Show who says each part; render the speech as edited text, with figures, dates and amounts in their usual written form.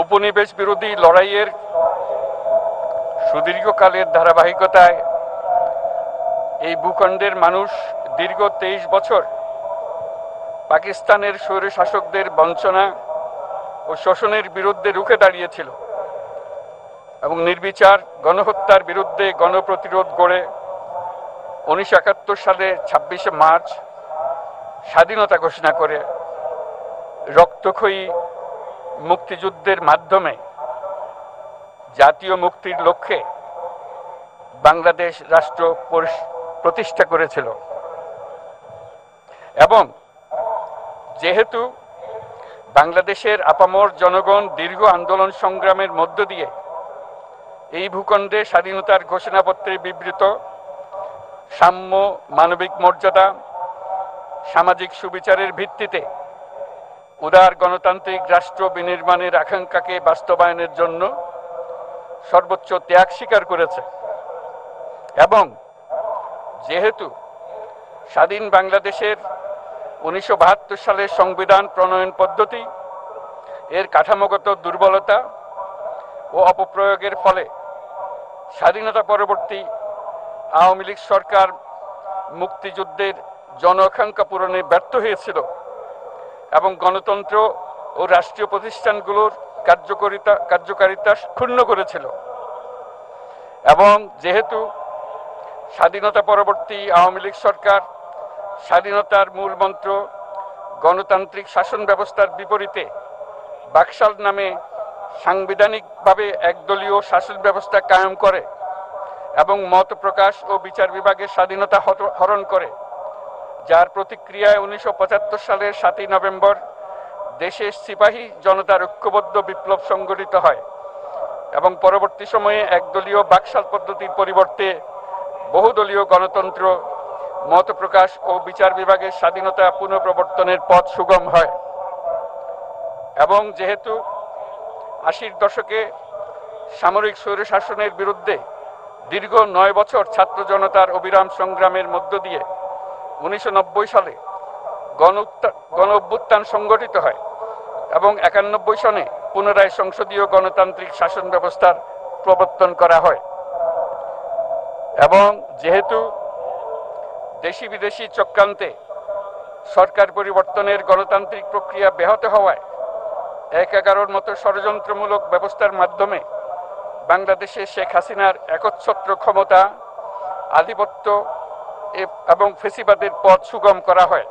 Speaker 1: উপনিবেশ বিরোধী লড়াইয়ের সুদীর্ঘকালের ধারাবাহিকতায় এই ভূখণ্ডের মানুষ দীর্ঘ 23 বছর পাকিস্তানের স্বৈরশাসকদের বঞ্চনা ও শোষণের বিরুদ্ধে রুখে দাঁড়িয়েছিল এবং নির্বিচার গণহত্যার বিরুদ্ধে গণপ্রতিরোধ গড়ে 1971 সালে 26শে মার্চ স্বাধীনতা ঘোষণা করে রক্তক্ষয়ী মুক্তিযুদ্ধের মাধ্যমে জাতীয় মুক্তির লক্ষ্যে বাংলাদেশ রাষ্ট্র প্রতিষ্ঠা করেছিল। এবং যেহেতু বাংলাদেশের আপামর জনগণ দীর্ঘ আন্দোলন সংগ্রামের মধ্য দিয়ে এই ভূখণ্ডে স্বাধীনতার ঘোষণাপত্রে বিবৃত সাম্য, মানবিক মর্যাদা, সামাজিক সুবিচারের ভিত্তিতে উদার গণতান্ত্রিক রাষ্ট্র বিনির্মাণের আকাঙ্ক্ষাকে বাস্তবায়নের জন্য সর্বোচ্চ ত্যাগ স্বীকার করেছে, এবং যেহেতু স্বাধীন বাংলাদেশের 1972 সালের সংবিধান প্রণয়ন পদ্ধতি এর কাঠামোগত দুর্বলতা ও অপপ্রয়োগের ফলে স্বাধীনতা পরবর্তী আওয়ামী লীগ সরকার মুক্তিযুদ্ধের জন আকাঙ্ক্ষা পূরণে ব্যর্থ হয়েছিল এবং গণতন্ত্র ও রাষ্ট্রীয় প্রতিষ্ঠানগুলোর কার্যকারিতা ক্ষুণ্ণ করেছিল, এবং যেহেতু স্বাধীনতা পরবর্তী আওয়ামী লীগ সরকার স্বাধীনতার মূল মন্ত্র গণতান্ত্রিক শাসন ব্যবস্থার বিপরীতে বাকশাল নামে সাংবিধানিকভাবে একদলীয় শাসন ব্যবস্থা কায়েম করে এবং মত প্রকাশ ও বিচার বিভাগের স্বাধীনতা হরণ করে, যার প্রতিক্রিয়ায় 1975 সালের 7ই নভেম্বর দেশের সিপাহী জনতার ঐক্যবদ্ধ বিপ্লব সংগঠিত হয় এবং পরবর্তী সময়ে একদলীয় বাকশাল পদ্ধতির পরিবর্তে বহুদলীয় গণতন্ত্র, মত প্রকাশ ও বিচার বিভাগের স্বাধীনতা পুনঃপ্রবর্তনের পথ সুগম হয়। এবং যেহেতু 80-র দশকে সামরিক স্বৈরশাসনের বিরুদ্ধে দীর্ঘ 9 বছর ছাত্র জনতার অবিরাম সংগ্রামের মধ্য দিয়ে 1990 সালে গণ অভ্যুত্থান সংগঠিত হয় এবং 91 সনে পুনরায় সংসদীয় গণতান্ত্রিক শাসন ব্যবস্থার প্রবর্তন করা হয়, এবং যেহেতু দেশি বিদেশি চক্রান্তে সরকার পরিবর্তনের গণতান্ত্রিক প্রক্রিয়া ব্যাহত হওয়ায় 1/11 মতো ষড়যন্ত্রমূলক ব্যবস্থার মাধ্যমে বাংলাদেশে শেখ হাসিনার একচ্ছত্র ক্ষমতা, আধিপত্য এবং ফ্যাসিবাদের পথ সুগম করা হয়।